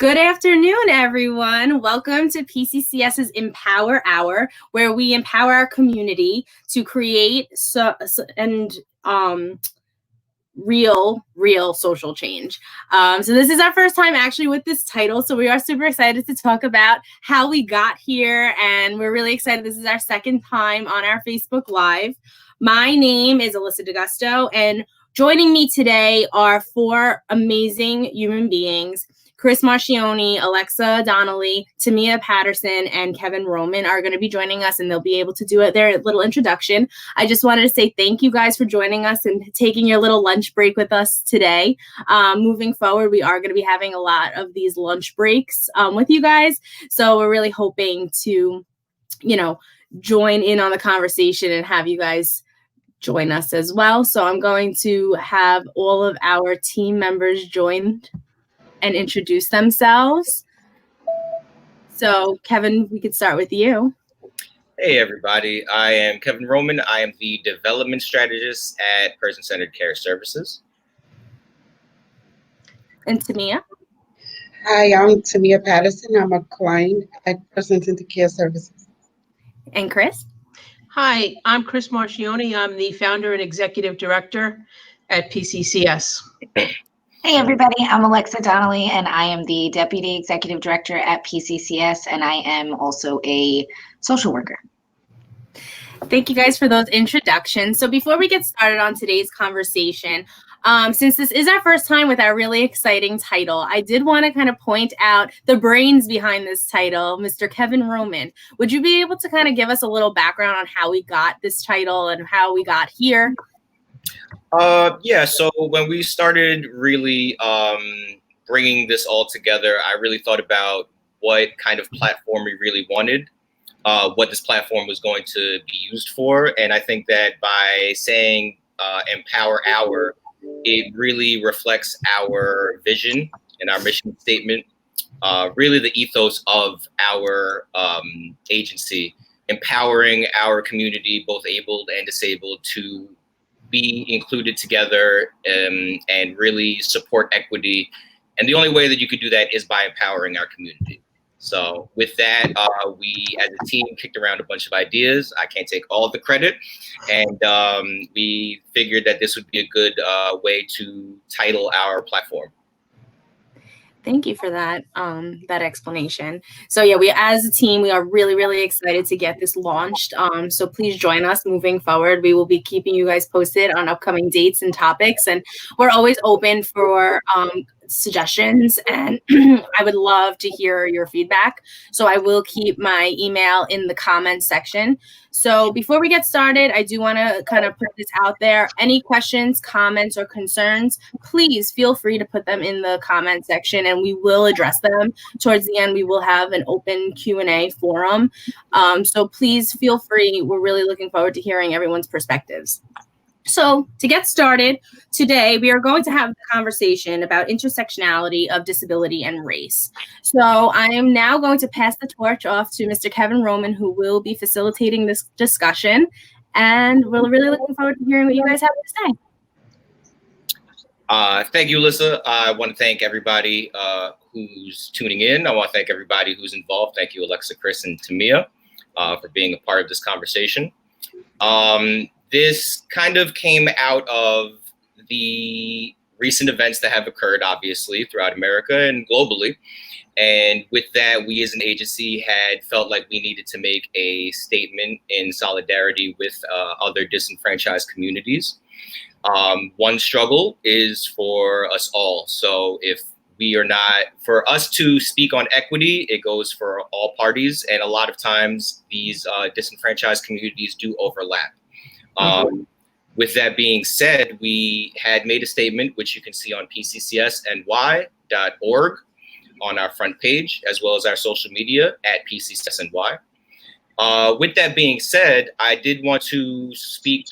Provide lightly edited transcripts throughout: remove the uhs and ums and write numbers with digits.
Good afternoon, everyone. Welcome to PCCS's Empower Hour, where we empower our community to create real social change. So this is our first time actually with this title, so we are super excited to talk about how we got here, and we're really excited. This is our second time on our Facebook Live. My name is Alyssa DeGusto, and joining me today are four amazing human beings. Chris Marchioni, Alexa Donnelly, Tamia Patterson, and Kevin Roman are going to be joining us, and they'll be able to do their little introduction. I just wanted to say thank you guys for joining us and taking your little lunch break with us today. Moving forward, we are going to be having a lot of these lunch breaks with you guys. So we're really hoping to, join in on the conversation and have you guys join us as well. So I'm going to have all of our team members join and introduce themselves. So Kevin, we could start with you. Hey everybody, I am Kevin Roman. I am the development strategist at Person-Centered Care Services. And Tamia? Hi, I'm Tamia Patterson. I'm a client at Person-Centered Care Services. And Chris? Hi, I'm Chris Marchioni. I'm the founder and executive director at PCCS. Hey everybody, I'm Alexa Donnelly and I am the Deputy Executive Director at PCCS, and I am also a social worker. Thank you guys for those introductions. So before we get started on today's conversation, since this is our first time with our really exciting title, I did want to kind of point out the brains behind this title, Mr. Kevin Roman. Would you be able to kind of give us a little background on how we got this title and how we got here? Yeah, so when we started really bringing this all together, I really thought about what kind of platform we really wanted, what this platform was going to be used for. And I think that by saying Empower Hour, it really reflects our vision and our mission statement, really the ethos of our agency, empowering our community, both abled and disabled, to be included together and really support equity. And the only way that you could do that is by empowering our community. So with that, we as a team kicked around a bunch of ideas. I can't take all of the credit. And we figured that this would be a good way to title our platform. Thank you for that explanation. So yeah, we as a team, we are really, really excited to get this launched. So please join us moving forward. We will be keeping you guys posted on upcoming dates and topics, and we're always open for suggestions, and I would love to hear your feedback. So I will keep my email in the comments section. So before we get started, I do want to kind of put this out there. Any questions, comments, or concerns, please feel free to put them in the comment section and we will address them. Towards the end, we will have an open Q&A forum. So please feel free. We're really looking forward to hearing everyone's perspectives. So to get started, today we are going to have a conversation about intersectionality of disability and race. So I am now going to pass the torch off to Mr. Kevin Roman, who will be facilitating this discussion. And we're really looking forward to hearing what you guys have to say. Thank you, Alyssa. I want to thank everybody who's tuning in. I want to thank everybody who's involved. Thank you, Alexa, Chris, and Tamia for being a part of this conversation. This kind of came out of the recent events that have occurred, obviously, throughout America and globally. And with that, we as an agency had felt like we needed to make a statement in solidarity with other disenfranchised communities. One struggle is for us all. So if we are not, for us to speak on equity, it goes for all parties. And a lot of times these disenfranchised communities do overlap. With that being said, we had made a statement, which you can see on pccsny.org on our front page, as well as our social media at PCCSNY. With that being said, I did want to speak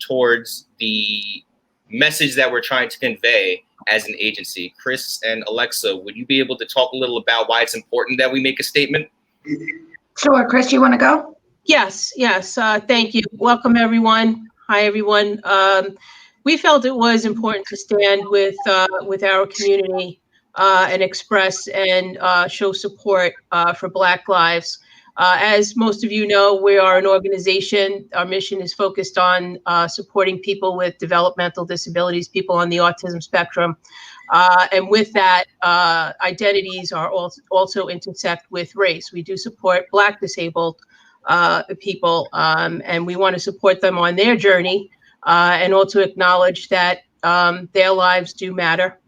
towards the message that we're trying to convey as an agency. Chris and Alexa, would you be able to talk a little about why it's important that we make a statement? Sure. Chris, you want to go? Yes. Thank you. Welcome, everyone. Hi, everyone. We felt it was important to stand with our community and express and show support for Black lives. As most of you know, we are an organization. Our mission is focused on supporting people with developmental disabilities, people on the autism spectrum. And with that, identities are also intersect with race. We do support Black disabled people, and we want to support them on their journey and also acknowledge that their lives do matter.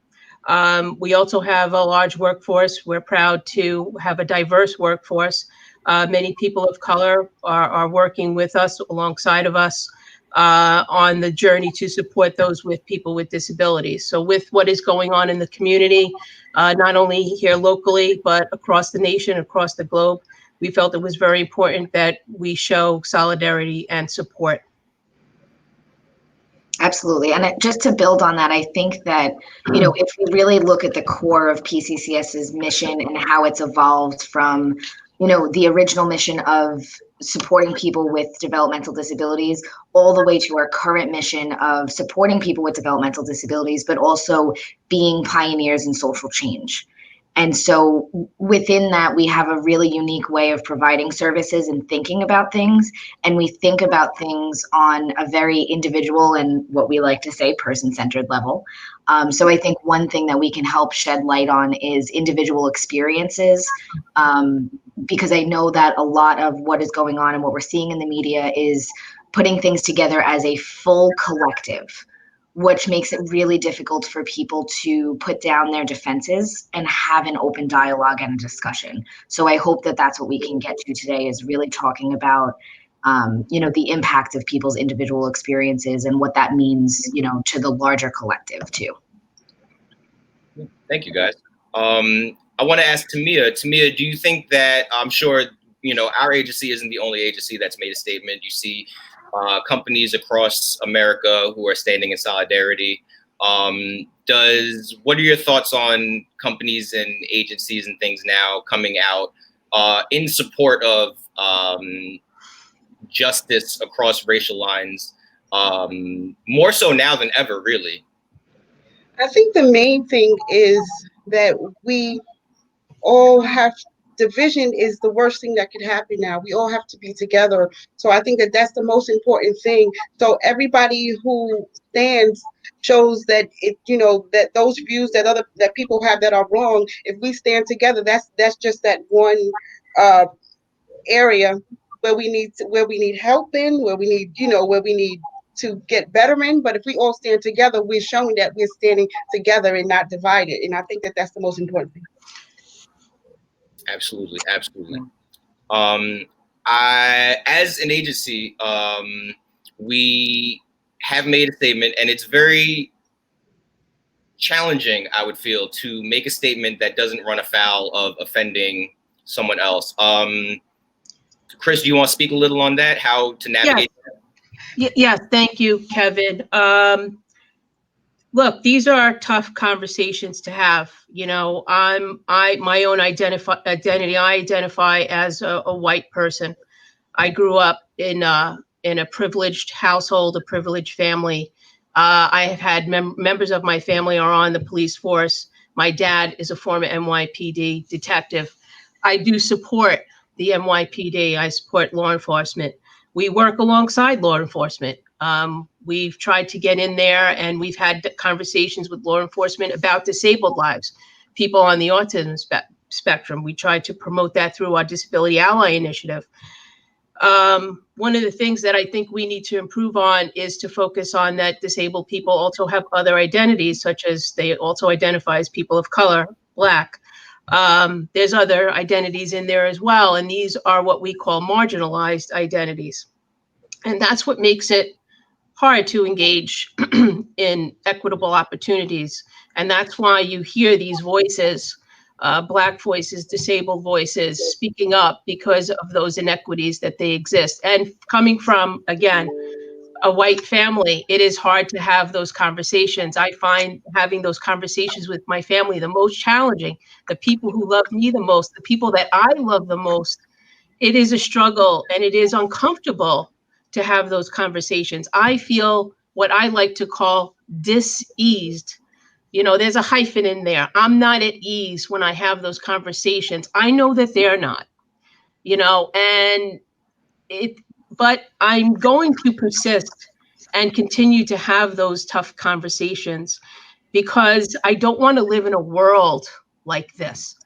We also have a large workforce. We're proud to have a diverse workforce. Many people of color are working with us, alongside of us, on the journey to support those with people with disabilities. So with what is going on in the community, not only here locally, but across the nation, across the globe, we felt it was very important that we show solidarity and support. Absolutely. And just to build on that, I think that, you know, if we really look at the core of PCCS's mission and how it's evolved from, you know, the original mission of supporting people with developmental disabilities all the way to our current mission of supporting people with developmental disabilities, but also being pioneers in social change. And so within that, we have a really unique way of providing services and thinking about things. And we think about things on a very individual and what we like to say person-centered level. So I think one thing that we can help shed light on is individual experiences, because I know that a lot of what is going on and what we're seeing in the media is putting things together as a full collective, which makes it really difficult for people to put down their defenses and have an open dialogue and a discussion. So I hope that that's what we can get to today, is really talking about, you know, the impact of people's individual experiences and what that means, you know, to the larger collective too. Thank you, guys. I want to ask Tamia. Tamia, do you think that, I'm sure, you know, our agency isn't the only agency that's made a statement. You see companies across America who are standing in solidarity. What are your thoughts on companies and agencies and things now coming out in support of justice across racial lines, more so now than ever, really? I think the main thing is that we all have, division is the worst thing that could happen now. We all have to be together. So I think that that's the most important thing. So everybody who stands shows that it, you know, that those views that people have that are wrong, if we stand together, that's just that one area where we need help in, where we need, you know, where we need to get better in. But if we all stand together, we're showing that we're standing together and not divided. And I think that that's the most important thing. Absolutely, absolutely. As an agency, we have made a statement, and it's very challenging, I would feel, to make a statement that doesn't run afoul of offending someone else. Chris, do you want to speak a little on that? How to navigate that? Yeah, thank you, Kevin. Look, these are tough conversations to have. You know, my own identity. I identify as a white person. I grew up in a privileged household, a privileged family. I have had members of my family are on the police force. My dad is a former NYPD detective. I do support the NYPD. I support law enforcement. We work alongside law enforcement. We've tried to get in there, and we've had conversations with law enforcement about disabled lives, people on the autism spectrum. We tried to promote that through our Disability Ally Initiative. One of the things that I think we need to improve on is to focus on that disabled people also have other identities, such as they also identify as people of color, Black. There's other identities in there as well, and these are what we call marginalized identities. And that's what makes it hard to engage in equitable opportunities. And that's why you hear these voices, Black voices, disabled voices speaking up because of those inequities that they exist. And coming from, again, a white family, it is hard to have those conversations. I find having those conversations with my family the most challenging. The people who love me the most, the people that I love the most, it is a struggle and it is uncomfortable to have those conversations. I feel what I like to call diseased, there's a hyphen in there. I'm not at ease when I have those conversations. I know that they're not, and but I'm going to persist and continue to have those tough conversations because I don't want to live in a world like this.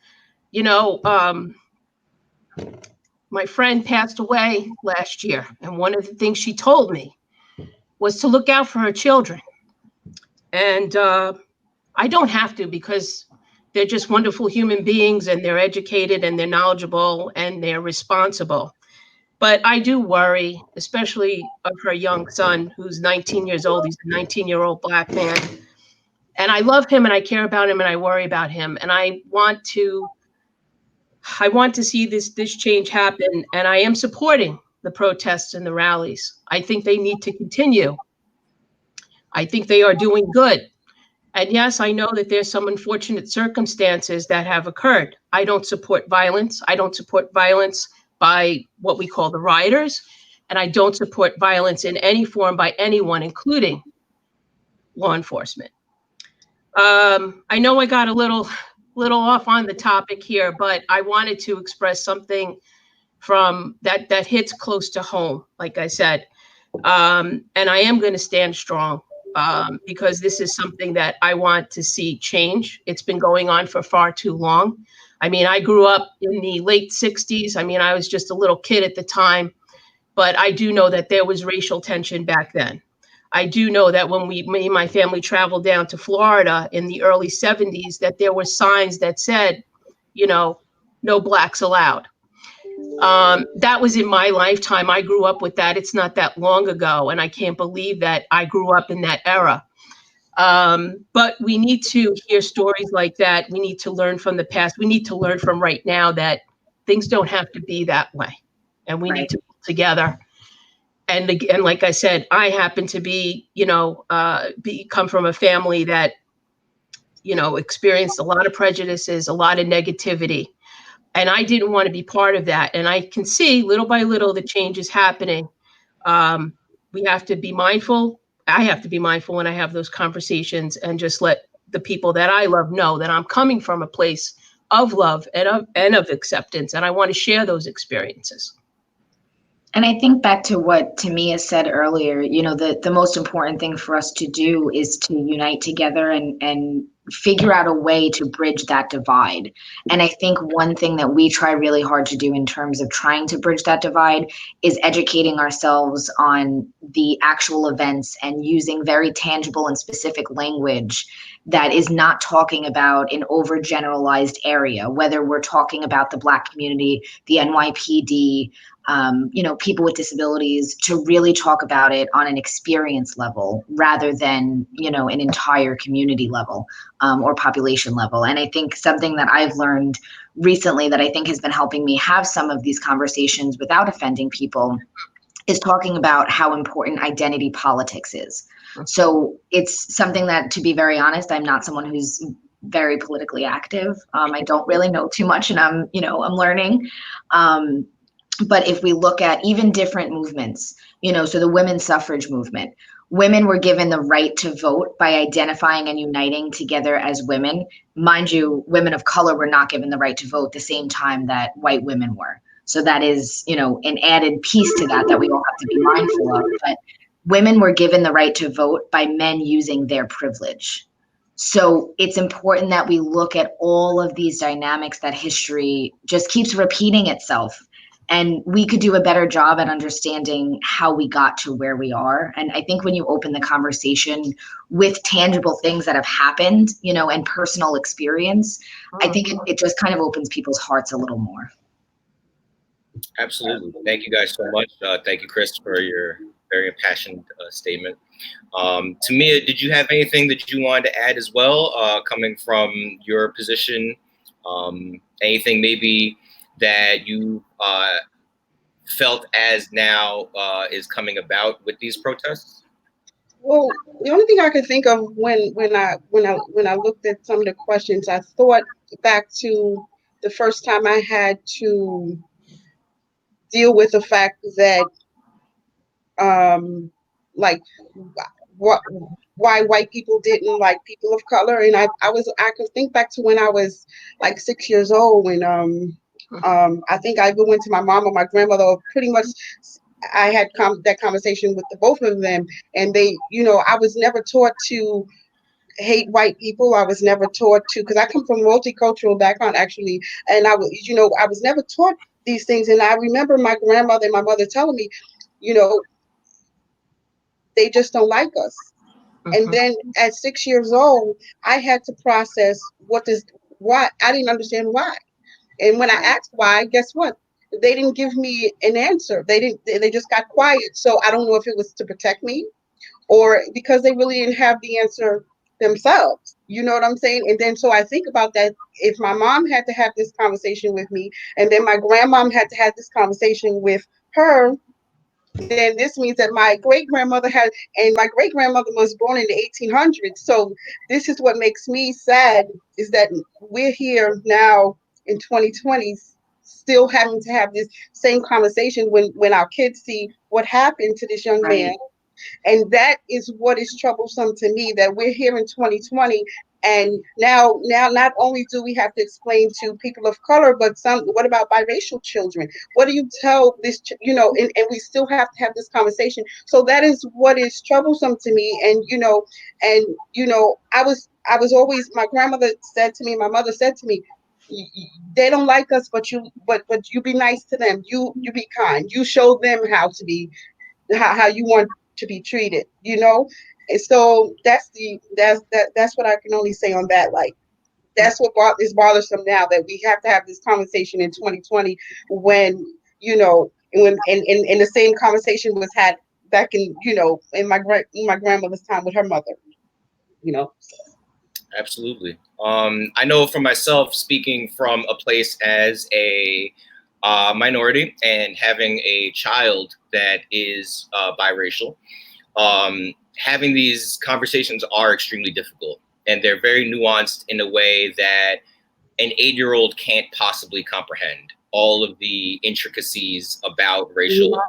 My friend passed away last year, and one of the things she told me was to look out for her children. And I don't have to, because they're just wonderful human beings, and they're educated, and they're knowledgeable, and they're responsible. But I do worry, especially of her young son, who's 19 years old. He's a 19-year-old Black man. And I love him, and I care about him, and I worry about him. And I want to see this change happen. And I am supporting the protests and the rallies. I think they need to continue. I think they are doing good. And yes, I know that there's some unfortunate circumstances that have occurred. I don't support violence. I don't support violence by what we call the rioters. And I don't support violence in any form by anyone, including law enforcement. I know I got a little off on the topic here, but I wanted to express something from that hits close to home, like I said. And I am going to stand strong. Because this is something that I want to see change. It's been going on for far too long. I mean, I grew up in the late 60s. I mean, I was just a little kid at the time, but I do know that there was racial tension back then. I do know that when me and my family traveled down to Florida in the early 70s, that there were signs that said, no Blacks allowed. That was in my lifetime. I grew up with that. It's not that long ago. And I can't believe that I grew up in that era. But we need to hear stories like that. We need to learn from the past. We need to learn from right now that things don't have to be that way. And we need to pull together. And again, like I said, I happen to be, come from a family that, experienced a lot of prejudices, a lot of negativity. And I didn't want to be part of that. And I can see little by little the change is happening. We have to be mindful. I have to be mindful when I have those conversations, and just let the people that I love know that I'm coming from a place of love and of acceptance. And I want to share those experiences. And I think back to what Tamia said earlier, the most important thing for us to do is to unite together and figure out a way to bridge that divide. And I think one thing that we try really hard to do in terms of trying to bridge that divide is educating ourselves on the actual events and using very tangible and specific language that is not talking about an overgeneralized area, whether we're talking about the Black community, the NYPD, people with disabilities, to really talk about it on an experience level rather than, an entire community level or population level. And I think something that I've learned recently that I think has been helping me have some of these conversations without offending people is talking about how important identity politics is. So it's something that, to be very honest, I'm not someone who's very politically active. I don't really know too much, and I'm learning. But if we look at even different movements, so the women's suffrage movement, women were given the right to vote by identifying and uniting together as women. Mind you, women of color were not given the right to vote the same time that white women were. So that is, an added piece to that we all have to be mindful of. But women were given the right to vote by men using their privilege. So it's important that we look at all of these dynamics that history just keeps repeating itself. And we could do a better job at understanding how we got to where we are. And I think when you open the conversation with tangible things that have happened, and personal experience, I think it just kind of opens people's hearts a little more. Absolutely. Thank you guys so much. Thank you, Chris, for your very impassioned statement. Tamia, did you have anything that you wanted to add as well, coming from your position? Anything maybe that you felt as now is coming about with these protests? Well, the only thing I could think of when I looked at some of the questions, I thought back to the first time I had to deal with the fact that, like, what why white people didn't like people of color. And I could think back to when I was like 6 years old, when I think I even went to my mom or my grandmother, or pretty much I had that conversation with the both of them, and they, I was never taught to hate white people. I was never taught to, because I come from a multicultural background actually, and I was never taught these things. And I remember my grandmother and my mother telling me, you know, they just don't like us. And then at 6 years old, I had to process why. I didn't understand why. And when I asked why, guess what? They didn't give me an answer. They just got quiet. So I don't know if it was to protect me, or because they really didn't have the answer themselves. You know what I'm saying? And then so I think about that. If my mom had to have this conversation with me, and then my grandmom had to have this conversation with her, then this means that my great grandmother had, and my great grandmother was born in the 1800s. So this is what makes me sad, is that we're here now in 2020, still having to have this same conversation when our kids see what happened to this young man. And that is what is troublesome to me, that we're here in 2020, and now not only do we have to explain to people of color, but what about biracial children? What do you tell this, and we still have to have this conversation. So that is what is troublesome to me. And I was always, my grandmother said to me, my mother said to me, they don't like us, but you be nice to them. You be kind. You show them how to be, how you want to be treated, And so that's what I can only say on that. Like, that's what is bothersome now, that we have to have this conversation in 2020, when and the same conversation was had back in in my grandmother's time with her mother. Absolutely. I know for myself, speaking from a place as a minority and having a child that is biracial, having these conversations are extremely difficult, and they're very nuanced in a way that an 8-year-old can't possibly comprehend all of the intricacies about racial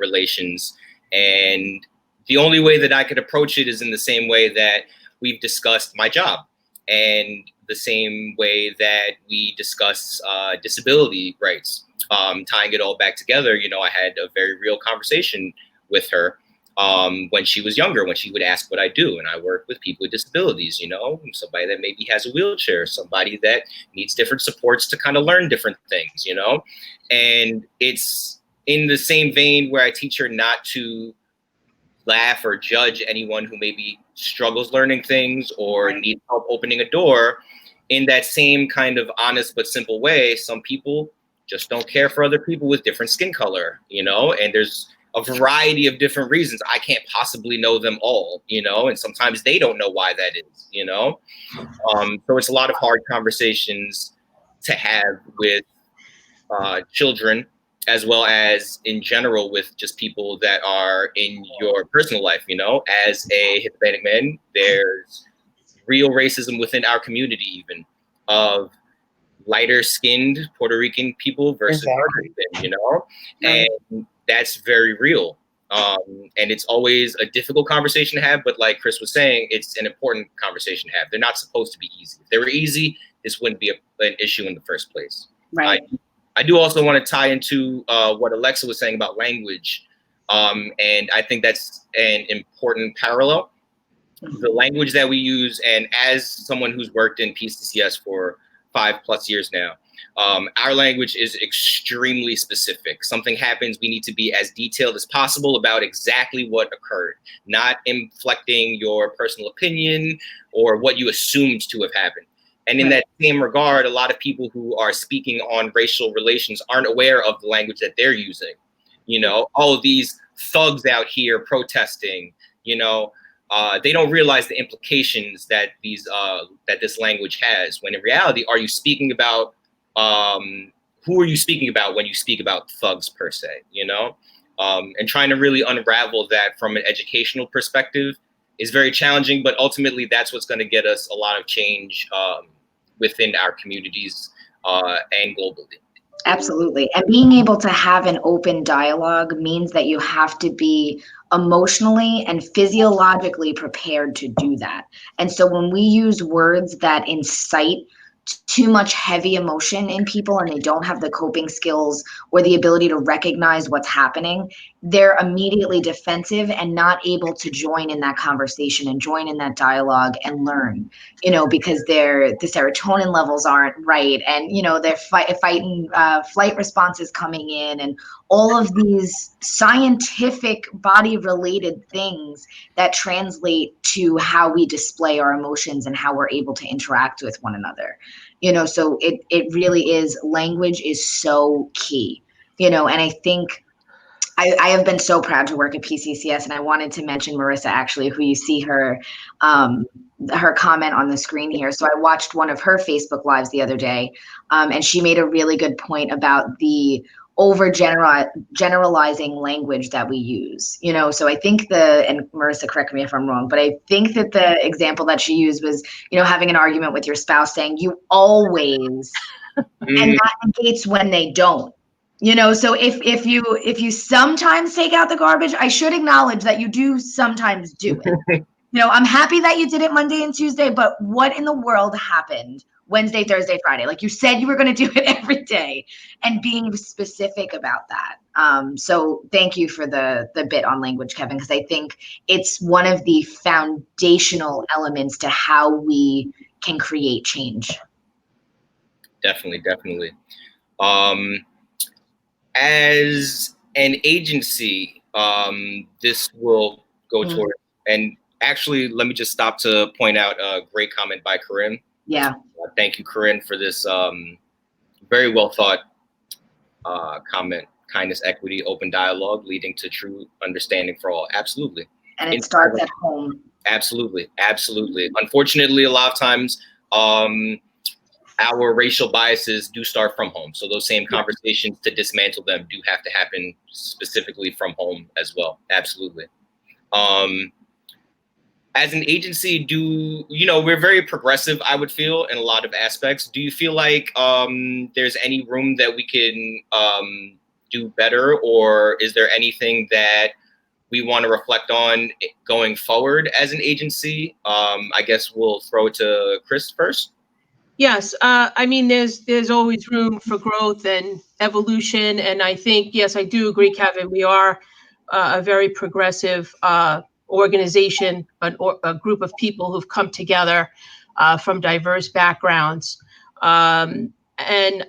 relations. And the only way that I could approach it is in the same way that we've discussed my job, and the same way that we discuss disability rights, tying it all back together. I had a very real conversation with her when she was younger, when she would ask what I do. And I work with people with disabilities, somebody that maybe has a wheelchair, somebody that needs different supports to kind of learn different things, and it's in the same vein where I teach her not to laugh or judge anyone who maybe struggles learning things or needs help opening a door. In that same kind of honest but simple way, some people just don't care for other people with different skin color, and there's a variety of different reasons. I can't possibly know them all, and sometimes they don't know why that is, so it's a lot of hard conversations to have with children, as well as in general with just people that are in your personal life. As a Hispanic man, there's real racism within our community, even of lighter skinned Puerto Rican people versus darker skin, and that's very real. And it's always a difficult conversation to have, but like Chris was saying, it's an important conversation to have. They're not supposed to be easy. If they were easy, this wouldn't be an issue in the first place. Right. I do also want to tie into what Alexa was saying about language. And I think that's an important parallel. The language that we use, and as someone who's worked in PCCS for 5+ years now, our language is extremely specific. Something happens, we need to be as detailed as possible about exactly what occurred, not inflecting your personal opinion or what you assumed to have happened. And in that same regard, a lot of people who are speaking on racial relations aren't aware of the language that they're using. All of these thugs out here protesting, they don't realize the implications that this language has. When in reality, are you speaking about who are you speaking about when you speak about thugs per se? And trying to really unravel that from an educational perspective is very challenging. But ultimately, that's what's going to get us a lot of change within our communities and globally. Absolutely. And being able to have an open dialogue means that you have to be emotionally and physiologically prepared to do that. And so when we use words that incite too much heavy emotion in people and they don't have the coping skills or the ability to recognize what's happening, they're immediately defensive and not able to join in that conversation and join in that dialogue and learn, because the serotonin levels aren't right, and their flight responses coming in, and all of these scientific body related things that translate to how we display our emotions and how we're able to interact with one another. So it really is, language is so key, and I think I have been so proud to work at PCCS, and I wanted to mention Marissa, actually, who you see her comment on the screen here. So I watched one of her Facebook Lives the other day, and she made a really good point about the generalizing language that we use. So I think and Marissa, correct me if I'm wrong, but I think that the example that she used was, having an argument with your spouse saying you always, and that negates when they don't. So if you sometimes take out the garbage, I should acknowledge that you do sometimes do it. I'm happy that you did it Monday and Tuesday, but what in the world happened Wednesday, Thursday, Friday? Like you said, you were going to do it every day, and being specific about that. So thank you for the bit on language, Kevin, because I think it's one of the foundational elements to how we can create change. Definitely. As an agency, this will go toward, and actually, let me just stop to point out a great comment by Corinne. Yeah. Thank you, Corinne, for this very well thought comment. Kindness, equity, open dialogue, leading to true understanding for all. Absolutely. And it starts at home. Absolutely. Unfortunately, a lot of times, our racial biases do start from home. So those same conversations to dismantle them do have to happen specifically from home as well. Absolutely. As an agency, we're very progressive, I would feel, in a lot of aspects. Do you feel like there's any room that we can do better, or is there anything that we want to reflect on going forward as an agency? I guess we'll throw it to Chris first. Yes, I mean, there's always room for growth and evolution, and I think, yes, I do agree, Kevin. We are a very progressive organization, a group of people who've come together from diverse backgrounds, and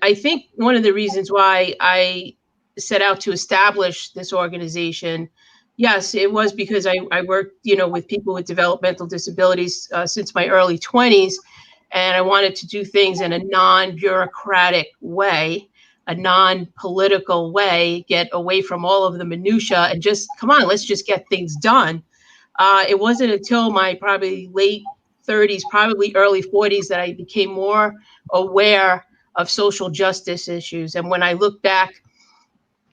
I think one of the reasons why I set out to establish this organization, yes, it was because I worked, with people with developmental disabilities since my early 20s. And I wanted to do things in a non-bureaucratic way, a non-political way, get away from all of the minutia and just, come on, let's just get things done. It wasn't until my probably late 30s, probably early 40s, that I became more aware of social justice issues. And when I look back,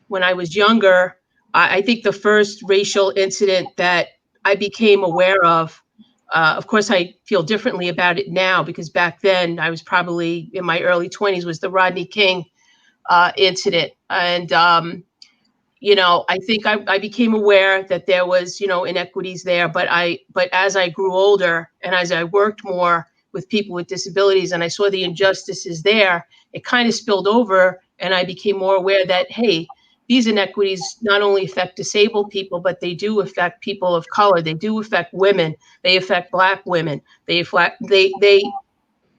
when I was younger, I think the first racial incident that I became aware of course, I feel differently about it now, because back then I was probably in my early 20s, was the Rodney King incident. And, I think I became aware that there was, inequities there. But as I grew older and as I worked more with people with disabilities and I saw the injustices there, it kind of spilled over, and I became more aware that, hey, these inequities not only affect disabled people, but they do affect people of color. They do affect women. They affect Black women. They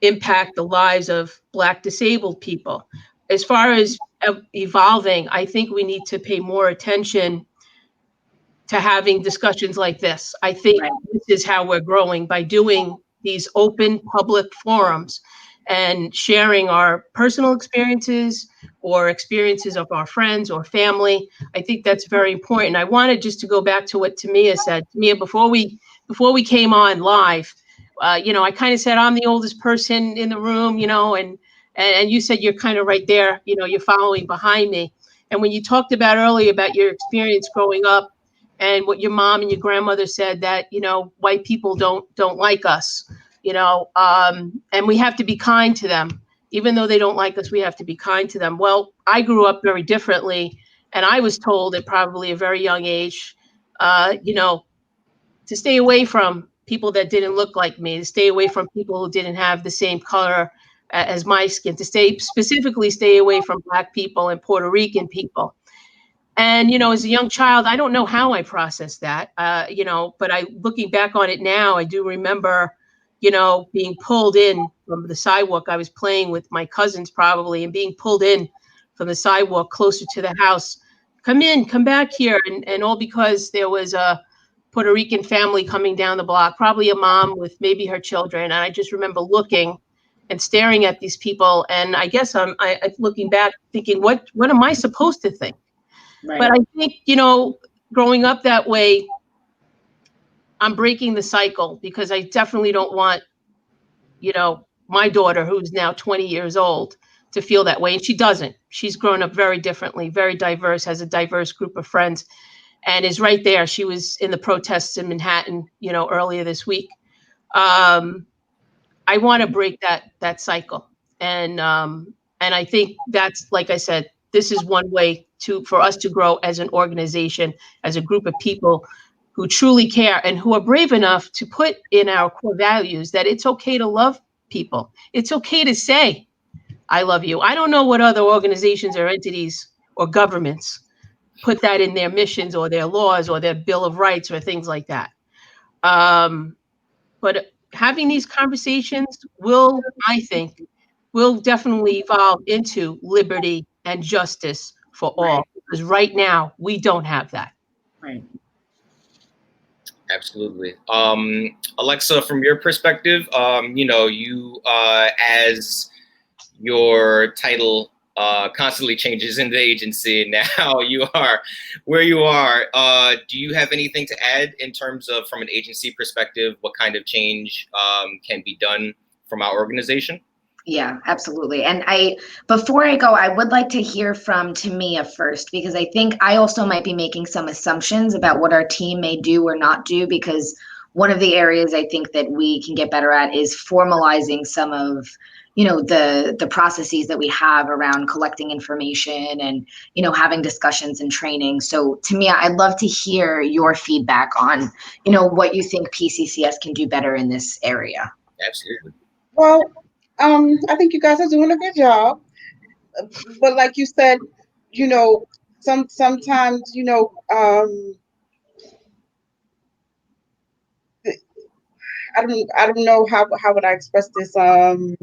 impact the lives of Black disabled people. As far as evolving, I think we need to pay more attention to having discussions like this. I think this is how we're growing, by doing these open public forums and sharing our personal experiences or experiences of our friends or family. I think that's very important. I wanted just to go back to what Tamia said. Tamia, before we came on live, I kind of said I'm the oldest person in the room, and you said you're kind of right there, you're following behind me. And when you talked about earlier about your experience growing up and what your mom and your grandmother said, that, white people don't like us, and we have to be kind to them. Even though they don't like us, we have to be kind to them. Well, I grew up very differently, and I was told at probably a very young age, you know, to stay away from people that didn't look like me, to stay away from people who didn't have the same color as my skin, to specifically stay away from Black people and Puerto Rican people. And, you know, as a young child, I don't know how I processed that, you know, but looking back on it now, I do remember, you know, being pulled in from the sidewalk. I was playing with my cousins probably, and being pulled in from the sidewalk closer to the house. Come in, come back here. And all because there was a Puerto Rican family coming down the block, probably a mom with maybe her children. And I just remember looking and staring at these people. And I guess I'm looking back thinking, what am I supposed to think? Right. But I think, you know, growing up that way, I'm breaking the cycle, because I definitely don't want, you know, my daughter, who's now 20 years old, to feel that way. And she doesn't. She's grown up very differently, very diverse, has a diverse group of friends, and is right there. She was in the protests in Manhattan, you know, earlier this week. I want to break that cycle. And I think that's, like I said, this is one way for us to grow as an organization, as a group of people who truly care and who are brave enough to put in our core values that it's okay to love people. It's okay to say, I love you. I don't know what other organizations or entities or governments put that in their missions or their laws or their Bill of Rights or things like that. But having these conversations I think, will definitely evolve into liberty and justice for all. Because right now, we don't have that. Right. Absolutely. Alexa, from your perspective, you know, you as your title constantly changes in the agency, and now you are where you are. Do you have anything to add in terms of, from an agency perspective, what kind of change can be done from our organization? Yeah, absolutely. And before I go, I would like to hear from Tamia first, because I think I also might be making some assumptions about what our team may do or not do, because one of the areas I think that we can get better at is formalizing some of, you know, the processes that we have around collecting information and, you know, having discussions and training. So Tamia, I'd love to hear your feedback on, you know, what you think PCCS can do better in this area. Absolutely. Well, I think you guys are doing a good job. But like you said, you know, sometimes, you know, I don't know how would I express this. Like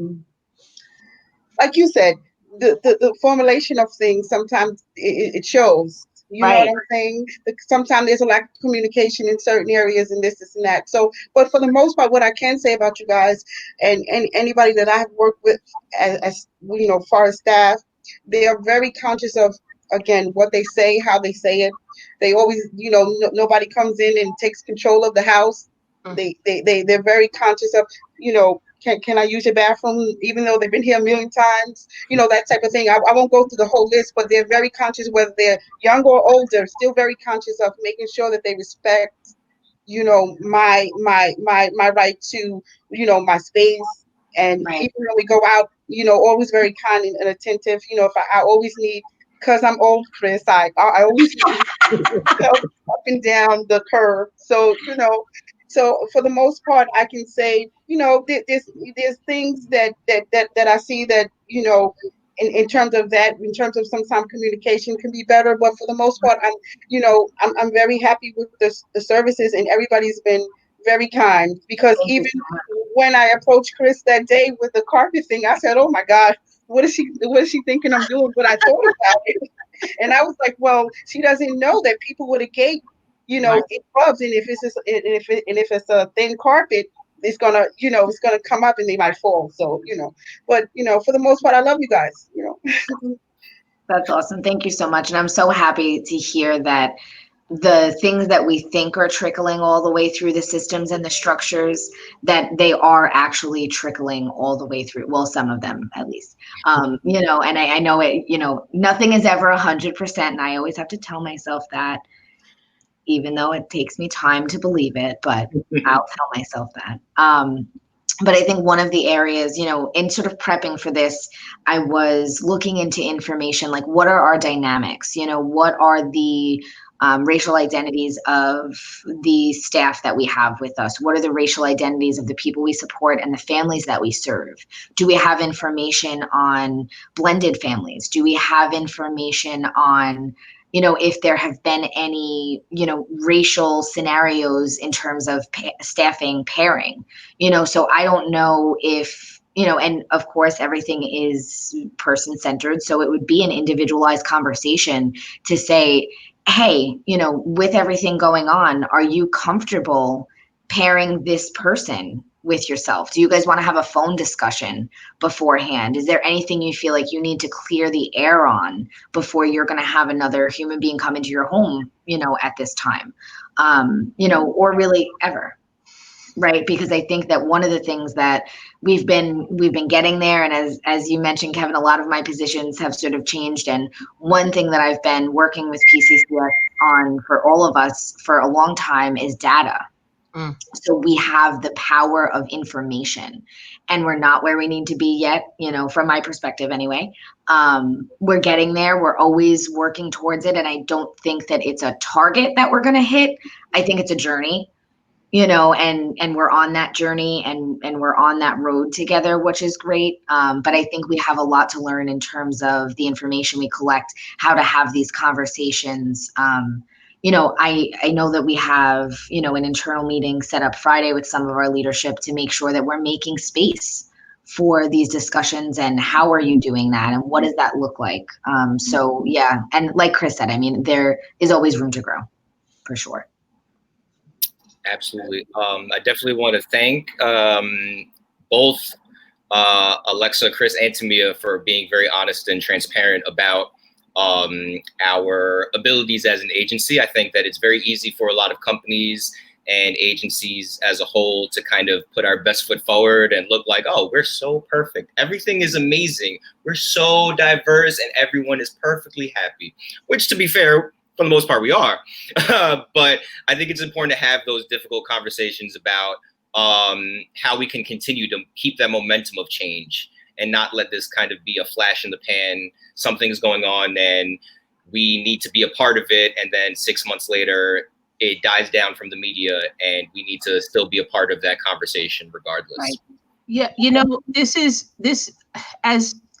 you said, the formulation of things sometimes it shows. You know what I'm saying? Sometimes there's a lack of communication in certain areas, and this and that. So, but for the most part, what I can say about you guys and anybody that I have worked with, as you know, far as staff, they are very conscious of, again, what they say, how they say it. They always, you know, nobody comes in and takes control of the house. They're very conscious of, you know, can I use your bathroom, even though they've been here a million times, you know, that type of thing. I won't go through the whole list, but they're very conscious, whether they're young or older, still very conscious of making sure that they respect, you know, my right to, you know, my space. And even when we go out, you know, always very kind and attentive. You know, if I always need, because I'm old, Chris, I always need help up and down the curve. So, you know, so for the most part, I can say, you know, there's things that I see that, you know, in terms of that, in terms of sometimes communication can be better. But for the most part, I'm very happy with the services, and everybody's been very kind, because even when I approached Chris that day with the carpet thing, I said, oh my God, what is she thinking I'm doing? But I thought about it. And I was like, well, she doesn't know that people with a gate, you know, it rubs, and if it's a thin carpet, it's gonna, you know, it's gonna come up and they might fall. So, you know, but you know, for the most part, I love you guys, you know. That's awesome. Thank you so much. And I'm so happy to hear that the things that we think are trickling all the way through the systems and the structures, that they are actually trickling all the way through. Well, some of them at least. You know, and I know it, you know, nothing is ever 100%. And I always have to tell myself that, even though it takes me time to believe it, but I'll tell myself that. But I think one of the areas, you know, in sort of prepping for this, I was looking into information like, what are our dynamics? You know, what are the racial identities of the staff that we have with us? What are the racial identities of the people we support and the families that we serve? Do we have information on blended families? Do we have information on, if there have been any, racial scenarios in terms of staffing pairing? So I don't know if, and of course, everything is person-centered. So it would be an individualized conversation to say, hey, with everything going on, are you comfortable pairing this person with yourself? Do you guys want to have a phone discussion beforehand? Is there anything you feel like you need to clear the air on before you're going to have another human being come into your home, at this time, or really ever? Right, because I think that one of the things that we've been getting there, and as you mentioned, Kevin, a lot of my positions have sort of changed, and one thing that I've been working with PCCS on for all of us for a long time is data. So we have the power of information, and we're not where we need to be yet, from my perspective anyway. We're getting there. We're always working towards it, and I don't think that it's a target that we're going to hit. I think it's a journey. And we're on that journey and we're on that road together, which is great. But I think we have a lot to learn in terms of the information we collect, how to have these conversations. I know that we have, an internal meeting set up Friday with some of our leadership to make sure that we're making space for these discussions. And how are you doing that? And what does that look like? So yeah. And like Chris said, there is always room to grow, for sure. Absolutely. I definitely want to thank both Alexa, Chris, and Tamia for being very honest and transparent about our abilities as an agency. I think that it's very easy for a lot of companies and agencies as a whole to kind of put our best foot forward and look like, oh, we're so perfect. Everything is amazing. We're so diverse and everyone is perfectly happy, which, to be fair, for the most part, we are. But I think it's important to have those difficult conversations about how we can continue to keep that momentum of change and not let this kind of be a flash in the pan. Something's going on and we need to be a part of it. And then 6 months later, it dies down from the media and we need to still be a part of that conversation regardless. Right. Yeah. This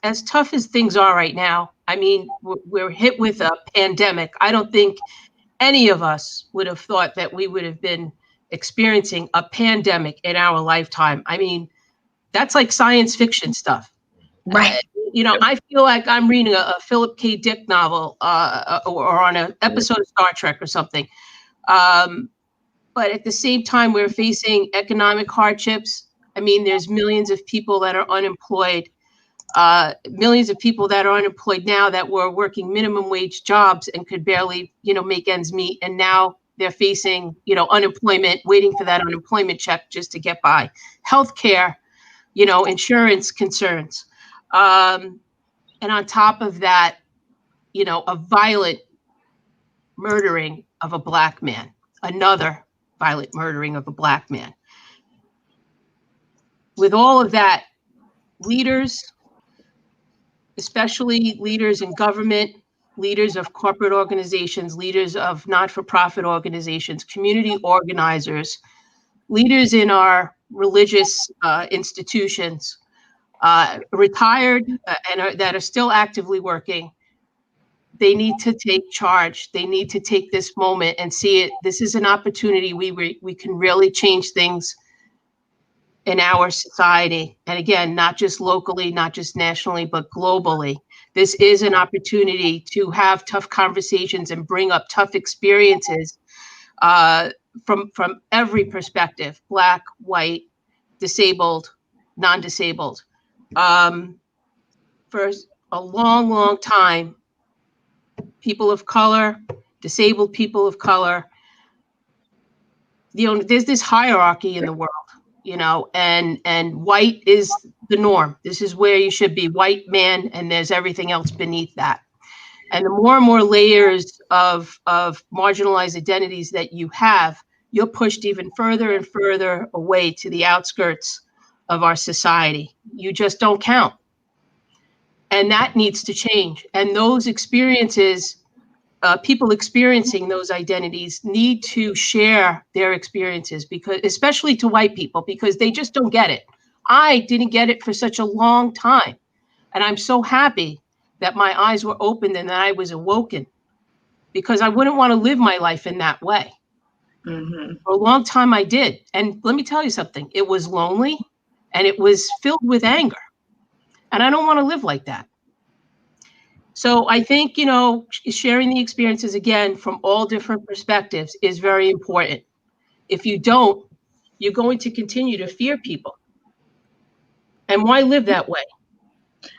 as tough as things are right now, we're hit with a pandemic. I don't think any of us would have thought that we would have been experiencing a pandemic in our lifetime. That's like science fiction stuff. Right. I feel like I'm reading a Philip K. Dick novel or on an episode of Star Trek or something. But at the same time, we're facing economic hardships. There's millions of people that are unemployed. Millions of people that are unemployed now that were working minimum wage jobs and could barely, make ends meet. And now they're facing, unemployment, waiting for that unemployment check just to get by. Healthcare, insurance concerns. And on top of that, a violent murdering of a Black man, another violent murdering of a Black man. With all of that, leaders, especially leaders in government, leaders of corporate organizations, leaders of not-for-profit organizations, community organizers, leaders in our religious institutions, retired and that are still actively working, they need to take charge. They need to take this moment and see it. This is an opportunity we can really change things in our society. And again, not just locally, not just nationally, but globally. This is an opportunity to have tough conversations and bring up tough experiences from every perspective: Black, white, disabled, non-disabled. For a long, long time, people of color, disabled people of color, there's this hierarchy in the world. And white is the norm. This is where you should be, white man, and there's everything else beneath that. And the more and more layers of marginalized identities that you have, you're pushed even further and further away to the outskirts of our society. You just don't count. And that needs to change. And those experiences people experiencing those identities need to share their experiences, because especially to white people, because they just don't get it. I didn't get it for such a long time. And I'm so happy that my eyes were opened and that I was awoken, because I wouldn't want to live my life in that way. Mm-hmm. For a long time I did. And let me tell you something, it was lonely and it was filled with anger. And I don't want to live like that. So I think, sharing the experiences again from all different perspectives is very important. If you don't, you're going to continue to fear people. And why live that way?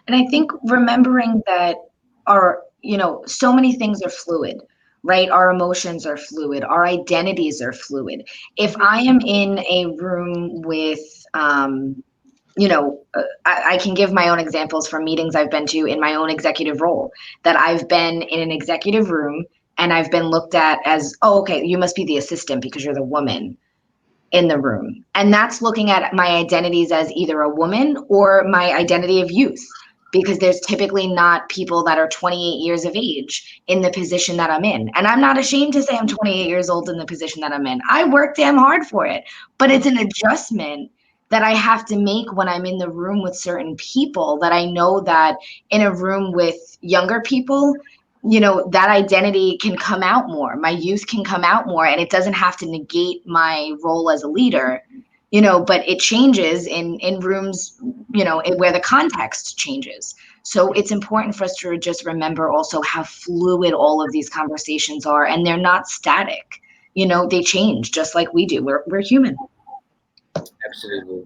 And I think remembering that so many things are fluid, right? Our emotions are fluid. Our identities are fluid. If I am in a room with, I can give my own examples from meetings I've been to in my own executive role, that I've been in an executive room and I've been looked at as, oh, okay, you must be the assistant because you're the woman in the room. And that's looking at my identities as either a woman or my identity of youth, because there's typically not people that are 28 years of age in the position that I'm in. And I'm not ashamed to say I'm 28 years old in the position that I'm in. I work damn hard for it, but it's an adjustment that I have to make when I'm in the room with certain people, that I know that in a room with younger people, that identity can come out more. My youth can come out more, and it doesn't have to negate my role as a leader, but it changes in rooms, where the context changes. So it's important for us to just remember also how fluid all of these conversations are, and they're not static. They change just like we do. We're human. Absolutely.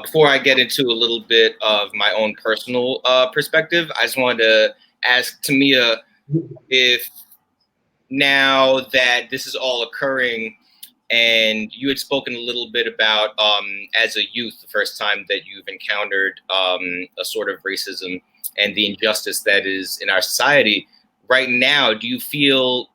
Before I get into a little bit of my own personal perspective, I just wanted to ask Tamia, if now that this is all occurring, and you had spoken a little bit about as a youth, the first time that you've encountered a sort of racism and the injustice that is in our society right now, do you feel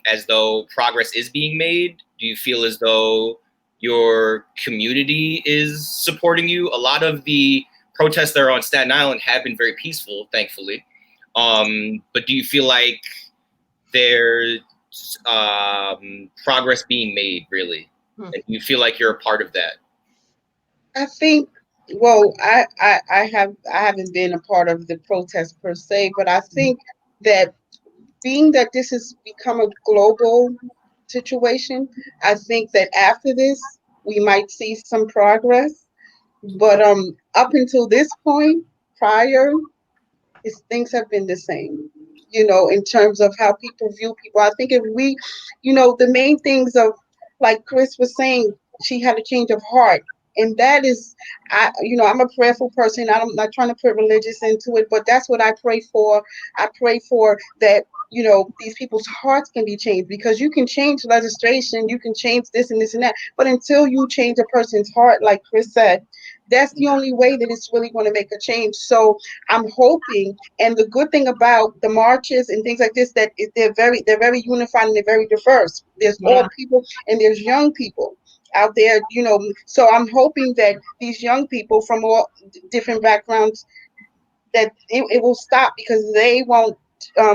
as though progress is being made? Do you feel as though your community is supporting you? A lot of the protests that are on Staten Island have been very peaceful, thankfully. But do you feel like there's progress being made, really? And do you feel like you're a part of that? I think, well, I haven't been a part of the protest per se, but I think that being that this has become a global situation, I think that after this we might see some progress. But up until this point, prior, things have been the same. In terms of how people view people. I think if we, the main things of, like Chris was saying, she had a change of heart. And that is, I'm a prayerful person. I'm not trying to put religious into it, but that's what I pray for. I pray for that, these people's hearts can be changed, because you can change legislation, you can change this and this and that. But until you change a person's heart, like Chris said, that's the only way that it's really going to make a change. So I'm hoping, and the good thing about the marches and things like this, that they're very unified and they're very diverse. There's old people and there's young people out there, so I'm hoping that these young people from all different backgrounds, that it will stop, because they won't,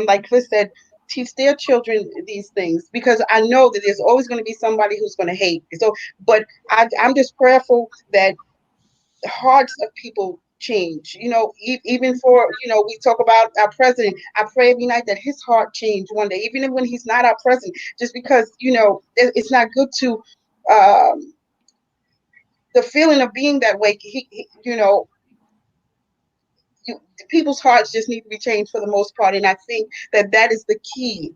like Chris said, teach their children these things, because I know that there's always going to be somebody who's going to hate. So, but I'm just prayerful that the hearts of people change, even for, we talk about our president. I pray every night that his heart change one day, even when he's not our president, just because, it's not good to, the feeling of being that way. People's hearts just need to be changed for the most part. And I think that is the key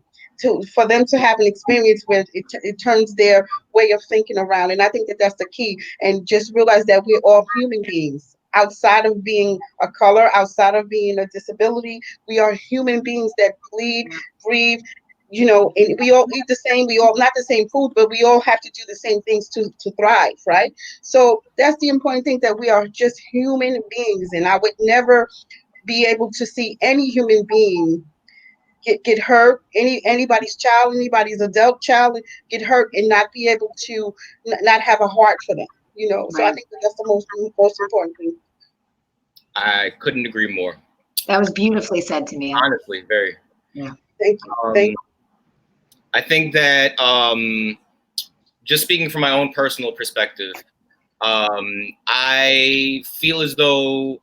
for them to have an experience where it turns their way of thinking around. And I think that that's the key. And just realize that we're all human beings. Outside of being a color, outside of being a disability, we are human beings that bleed, breathe, and we all eat the same, we all not the same food, but we all have to do the same things to thrive, right? So that's the important thing, that we are just human beings. And I would never be able to see any human being get hurt, anybody's child, anybody's adult child get hurt, and not be able to not have a heart for them, So I think that's the most important thing. I couldn't agree more. That was beautifully said to me. Honestly, very. Yeah. Thank you. Thank you. I think that just speaking from my own personal perspective, I feel as though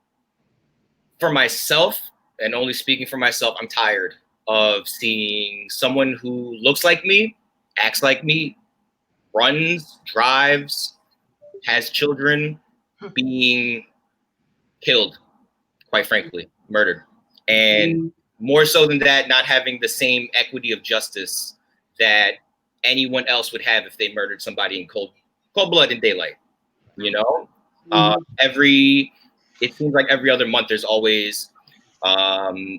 for myself, and only speaking for myself, I'm tired of seeing someone who looks like me, acts like me, runs, drives, has children, being killed, quite frankly, murdered. And more so than that, not having the same equity of justice that anyone else would have if they murdered somebody in cold blood in daylight. You know, it seems like every other month there's always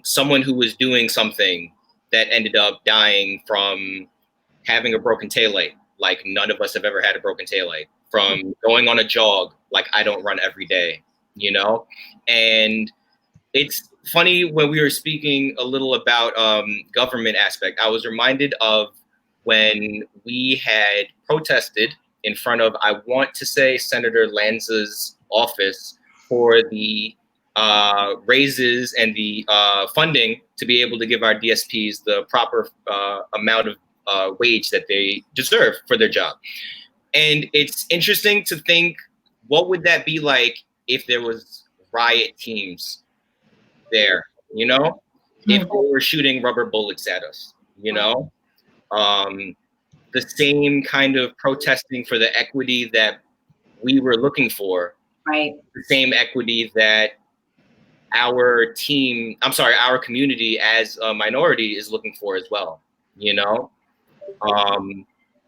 someone who was doing something that ended up dying from having a broken taillight, like none of us have ever had a broken taillight, from going on a jog, like I don't run every day, you know? And it's funny, when we were speaking a little about government aspect, I was reminded of when we had protested in front of, I want to say, Senator Lanza's office for the raises and the funding to be able to give our DSPs the proper amount of wage that they deserve for their job. And it's interesting to think, what would that be like if there was riot teams there, you know, if they were shooting rubber bullets at us, you know, the same kind of protesting for the equity that we were looking for, right? The same equity that our community as a minority is looking for as well, you know?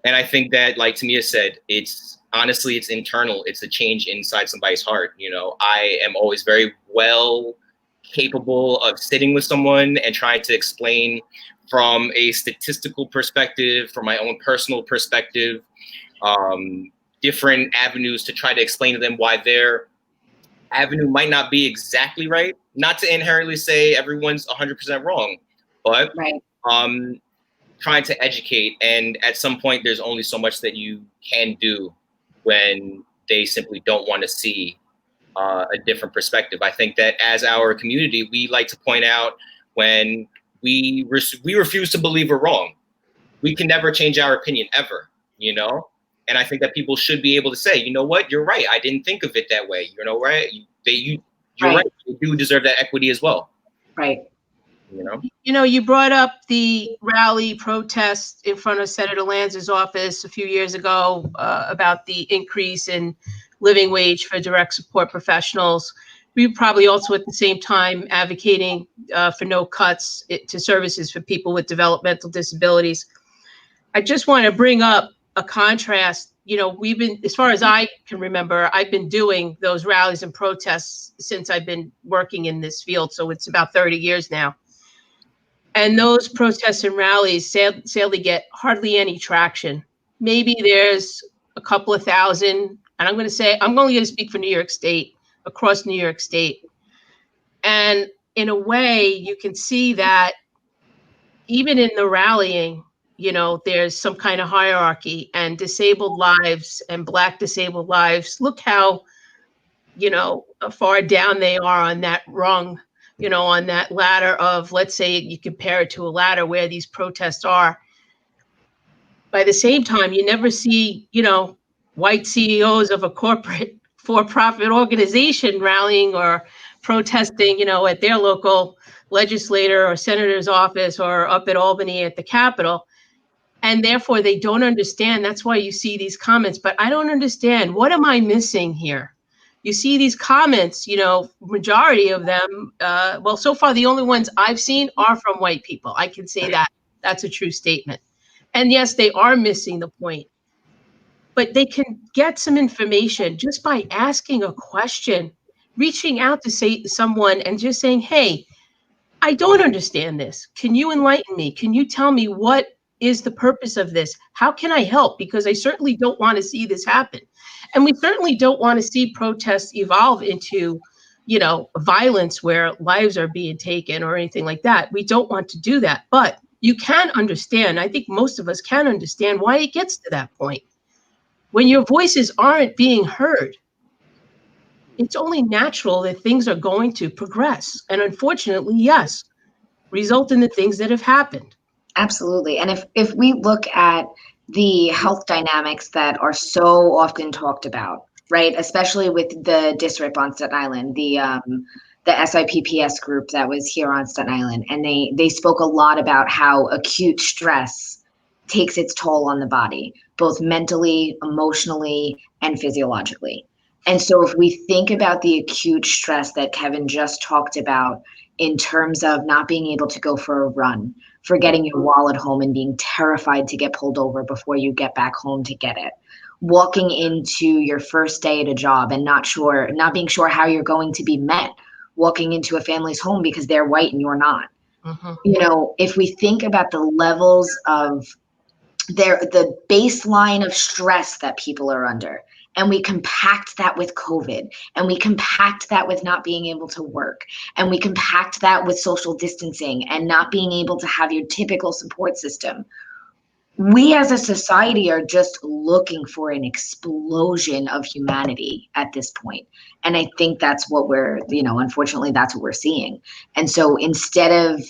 And I think that, like Tamia said, it's honestly, it's internal. It's a change inside somebody's heart. You know, I am always very well capable of sitting with someone and trying to explain from a statistical perspective, from my own personal perspective, different avenues to try to explain to them why their avenue might not be exactly right. Not to inherently say everyone's 100% wrong, but trying to educate. And at some point, there's only so much that you can do when they simply don't want to see a different perspective. I think that as our community, we like to point out when we refuse to believe we're wrong. We can never change our opinion ever, you know? And I think that people should be able to say, you know what, you're right. I didn't think of it that way. You know, right? You're right. You do deserve that equity as well. Right. You know, you brought up the rally protest in front of Senator Lanza's office a few years ago about the increase in living wage for direct support professionals. We were probably also at the same time advocating for no cuts to services for people with developmental disabilities. I just want to bring up a contrast. You know, we've been, as far as I can remember, I've been doing those rallies and protests since I've been working in this field. So it's about 30 years now. And those protests and rallies sadly get hardly any traction. Maybe there's a couple of thousand, and I'm only going to speak for New York State, across New York State. And in a way, you can see that even in the rallying, you know, there's some kind of hierarchy, and disabled lives and Black disabled lives, look how, you know, far down they are on that rung, you know, on that ladder of, let's say you compare it to a ladder where these protests are. By the same time, you never see, you know, white CEOs of a corporate for-profit organization rallying or protesting, you know, at their local legislator or senator's office or up at Albany at the Capitol. And therefore, they don't understand. That's why you see these comments. But I don't understand. What am I missing here? You see these comments, you know, majority of them, well, so far, the only ones I've seen are from white people. I can say that. That's a true statement. And yes, they are missing the point. But they can get some information just by asking a question, reaching out to say someone and just saying, hey, I don't understand this. Can you enlighten me? Can you tell me what is the purpose of this? How can I help? Because I certainly don't want to see this happen. And we certainly don't want to see protests evolve into, you know, violence where lives are being taken or anything like that. We don't want to do that. But you can understand, I think most of us can understand why it gets to that point. When your voices aren't being heard, it's only natural that things are going to progress. And unfortunately, yes, result in the things that have happened. Absolutely. And if we look at the health dynamics that are so often talked about, right, especially with the district on Staten Island, the SIPPS group that was here on Staten Island, and they spoke a lot about how acute stress takes its toll on the body, both mentally, emotionally, and physiologically. And so if we think about the acute stress that Kevin just talked about in terms of not being able to go for a run, forgetting your wallet home and being terrified to get pulled over before you get back home to get it, walking into your first day at a job and not being sure how you're going to be met, walking into a family's home because they're white and you're not. Mhm. You know, if we think about the levels of the baseline of stress that people are under, and we compact that with COVID, and we compact that with not being able to work, and we compact that with social distancing and not being able to have your typical support system, we as a society are just looking for an explosion of humanity at this point. And I think that's what unfortunately, that's what we're seeing. And so instead of,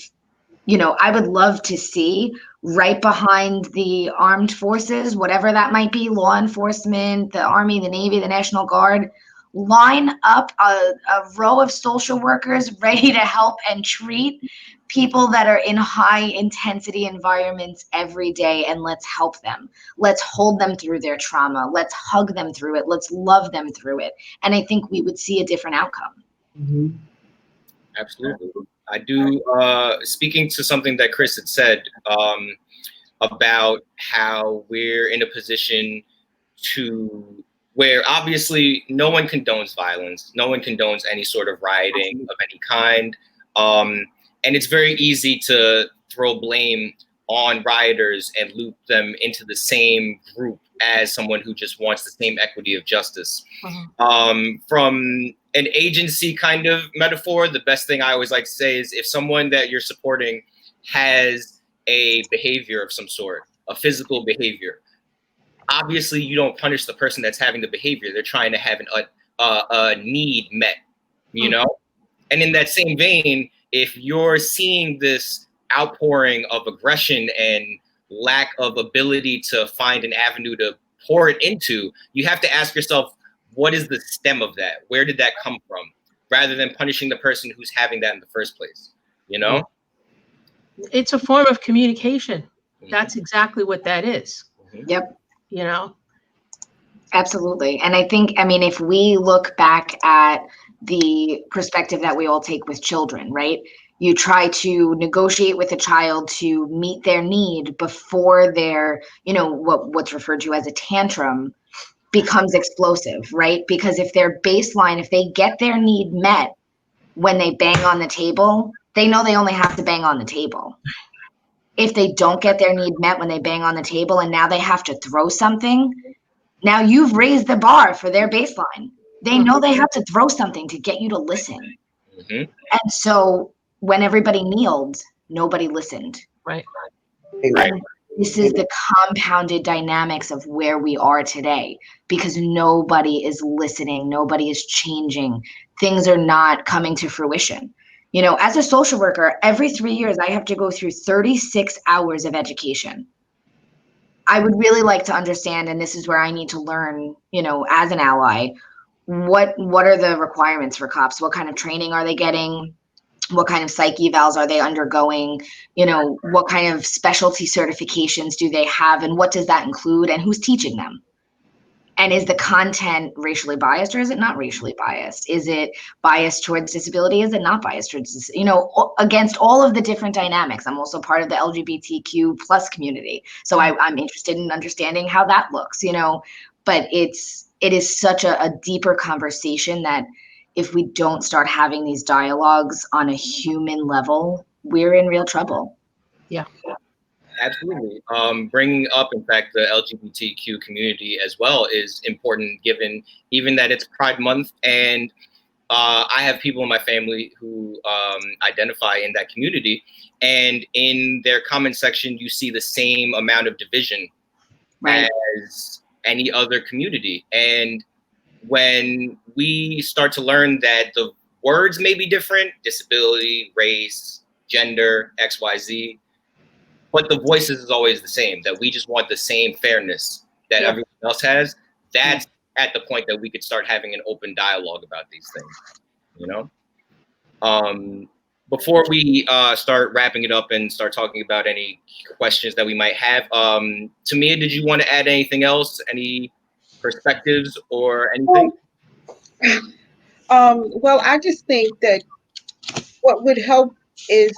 I would love to see right behind the armed forces, whatever that might be, law enforcement, the Army, the Navy, the National Guard, line up a row of social workers ready to help and treat people that are in high intensity environments every day, and let's help them. Let's hold them through their trauma. Let's hug them through it. Let's love them through it. And I think we would see a different outcome. Mm-hmm. Absolutely. I do, speaking to something that Chris had said about how we're in a position where obviously no one condones violence, no one condones any sort of rioting of any kind. And it's very easy to throw blame on rioters and loop them into the same group as someone who just wants the same equity of justice. From an agency kind of metaphor, the best thing I always like to say is if someone that you're supporting has a behavior of some sort, a physical behavior, obviously you don't punish the person that's having the behavior. They're trying to have a need met, you know? And in that same vein, if you're seeing this outpouring of aggression and lack of ability to find an avenue to pour it into, you have to ask yourself, what is the stem of that? Where did that come from? Rather than punishing the person who's having that in the first place, you know? It's a form of communication. That's exactly what that is. Yep. You know? Absolutely. And I think, if we look back at the perspective that we all take with children, right? You try to negotiate with a child to meet their need before their, what's referred to as a tantrum becomes explosive, right? Because if their baseline, if they get their need met when they bang on the table, they know they only have to bang on the table. If they don't get their need met when they bang on the table and now they have to throw something, now you've raised the bar for their baseline. They know they have to throw something to get you to listen. And so when everybody kneeled, nobody listened. Right. And this is the compounded dynamics of where we are today, because nobody is listening. Nobody is changing. Things are not coming to fruition. As a social worker, every 3 years, I have to go through 36 hours of education. I would really like to understand, and this is where I need to learn, as an ally, what are the requirements for cops? What kind of training are they getting? What kind of psych evals are they undergoing? What kind of specialty certifications do they have? And what does that include? And who's teaching them? And is the content racially biased or is it not racially biased? Is it biased towards disability? Is it not biased towards, against all of the different dynamics? I'm also part of the LGBTQ plus community. So I'm interested in understanding how that looks, but it is such a deeper conversation that if we don't start having these dialogues on a human level, we're in real trouble. Yeah. Absolutely. Bringing up, in fact, the LGBTQ community as well is important, given even that it's Pride Month, and I have people in my family who identify in that community, and in their comment section, you see the same amount of division as any other community. And when we start to learn that the words may be different, disability, race, gender, XYZ, but the voices is always the same, that we just want the same fairness that everyone else has. That's at the point that we could start having an open dialogue about these things, you know? Before we start wrapping it up and start talking about any questions that we might have, Tamia, did you want to add anything else? Any perspectives or anything? Well, I just think that what would help is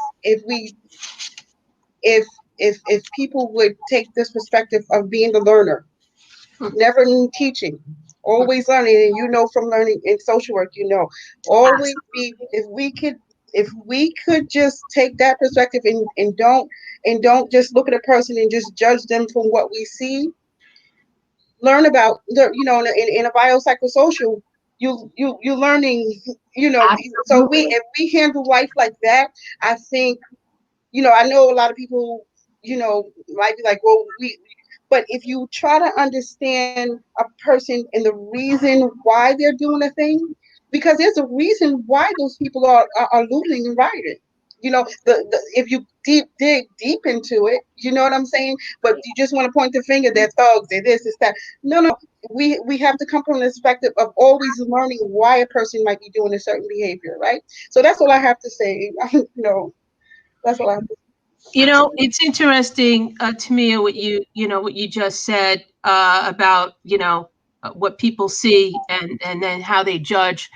if people would take this perspective of being the learner, never teaching, always learning, and you know from learning in social work, you know, always be. If we could just take that perspective and don't just look at a person and just judge them from what we see. Learn about in a biopsychosocial, you're learning, so if we handle life like that, I think, I know a lot of people, might be like, well, but if you try to understand a person and the reason why they're doing a thing, because there's a reason why those people are looting and rioting. If you dig deep into it, you know what I'm saying? But you just want to point the finger, they're thugs, they're this, it's that. No. We have to come from the perspective of always learning why a person might be doing a certain behavior, right? So that's all I have to say. That's all I have to say. It's interesting to me what you just said about what people see and then how they judge.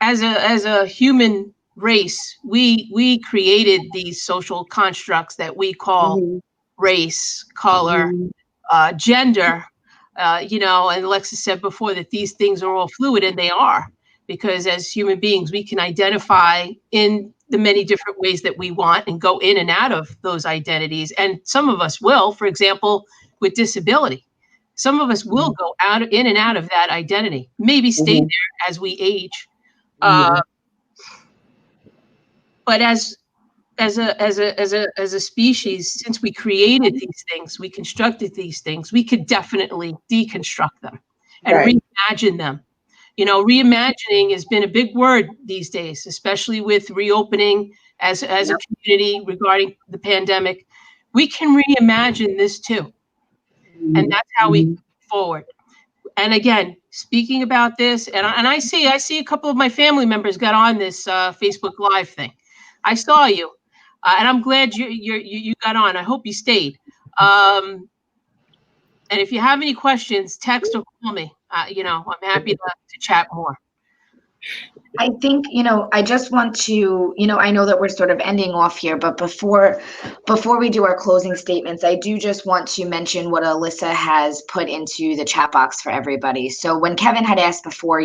As a human race, we created these social constructs that we call race, color, gender. And Alexis said before that these things are all fluid, and they are, because as human beings, we can identify in the many different ways that we want and go in and out of those identities. And some of us will, for example, with disability, some of us will go in and out of that identity, maybe stay there as we age. But as a species, since we created these things, we constructed these things, we could definitely deconstruct them and reimagine them. Reimagining has been a big word these days, especially with reopening as a community regarding the pandemic. We can reimagine this too. And that's how we move forward. And again, speaking about this, and I see a couple of my family members got on this Facebook Live thing. I saw you, and I'm glad you got on. I hope you stayed. And if you have any questions, text or call me. I'm happy to chat more. I think, I just want to, I know that we're sort of ending off here, but before we do our closing statements, I do just want to mention what Alyssa has put into the chat box for everybody. So when Kevin had asked before,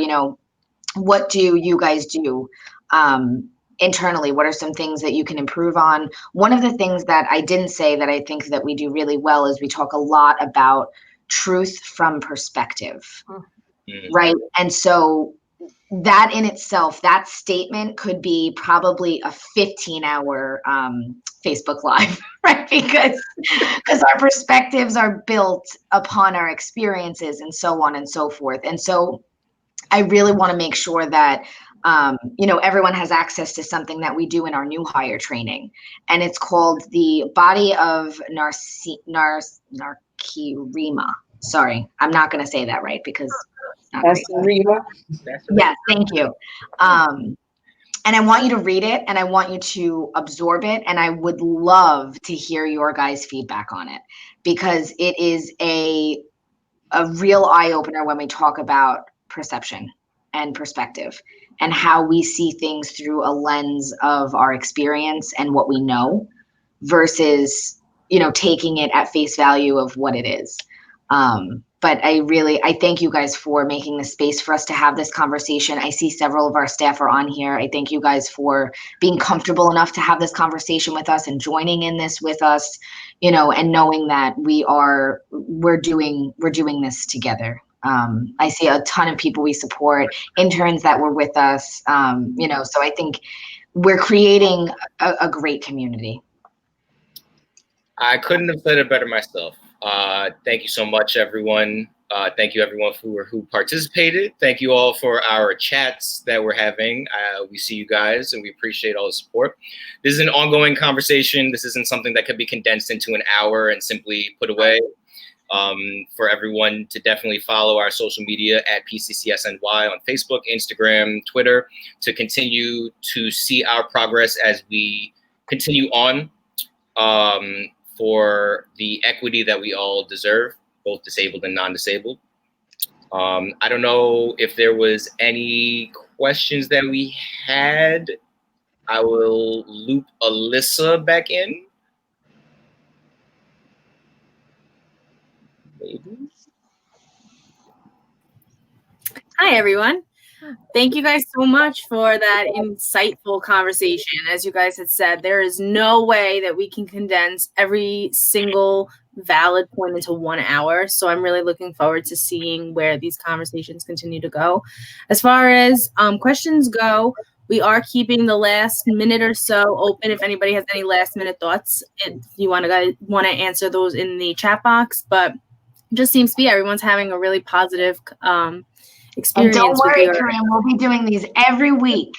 what do you guys do internally? What are some things that you can improve on? One of the things that I didn't say that I think that we do really well is we talk a lot about truth from perspective, right? And so that in itself, that statement could be probably a 15-hour Facebook Live, right? Because our perspectives are built upon our experiences and so on and so forth. And so I really want to make sure that everyone has access to something that we do in our new hire training, and it's called the Body of Narkirima. Sorry, I'm not going to say that right because it's not great. Yes, thank you. And I want you to read it, and I want you to absorb it, and I would love to hear your guys' feedback on it, because it is a real eye-opener when we talk about perception and perspective and how we see things through a lens of our experience and what we know versus, taking it at face value of what it is. But I thank you guys for making the space for us to have this conversation. I see several of our staff are on here. I thank you guys for being comfortable enough to have this conversation with us and joining in this with us, and knowing that we're doing this together. I see a ton of people we support, interns that were with us, so I think we're creating a great community. I couldn't have said it better myself. Thank you so much, everyone. Thank you everyone who participated. Thank you all for our chats that we're having. We see you guys and we appreciate all the support. This is an ongoing conversation. This isn't something that could be condensed into an hour and simply put away. For everyone to definitely follow our social media at PCCSNY on Facebook, Instagram, Twitter, to continue to see our progress as we continue on for the equity that we all deserve, both disabled and non-disabled. I don't know if there was any questions that we had. I will loop Alyssa back in. Maybe. Hi, everyone. Thank you guys so much for that insightful conversation. As you guys had said, there is no way that we can condense every single valid point into 1 hour. So I'm really looking forward to seeing where these conversations continue to go. As far as questions go, we are keeping the last minute or so open. If anybody has any last minute thoughts, if you want to answer those in the chat box, but it just seems to be everyone's having a really positive experience. And don't worry, Corinne, we'll be doing these every week.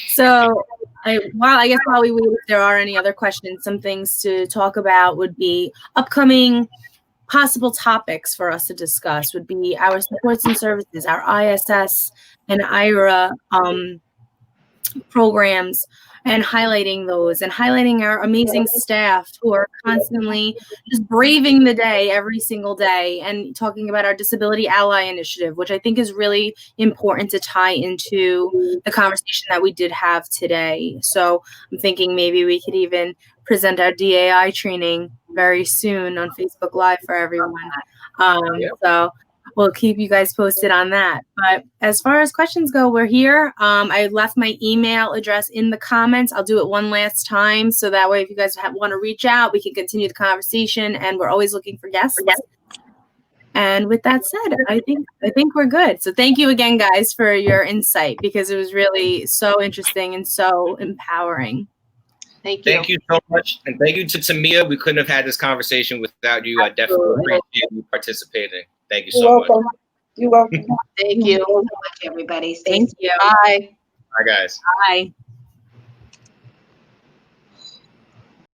So while we wait, if there are any other questions, some things to talk about would be upcoming possible topics for us to discuss would be our supports and services, our ISS and IRA programs, and highlighting those and highlighting our amazing staff who are constantly just braving the day every single day, and talking about our Disability Ally Initiative, which I think is really important to tie into the conversation that we did have today. So I'm thinking maybe we could even present our DAI training very soon on Facebook Live for everyone. So we'll keep you guys posted on that. But as far as questions go, we're here. I left my email address in the comments. I'll do it one last time, so that way if you guys want to reach out, we can continue the conversation, and we're always looking for guests. And with that said, I think we're good. So thank you again, guys, for your insight, because it was really so interesting and so empowering. Thank you. Thank you so much. And thank you to Tamia. We couldn't have had this conversation without you. I definitely appreciate you participating. Thank you so much. You're welcome. Thank you. Thank you so much, everybody. Thank you. Bye. Bye, guys. Bye.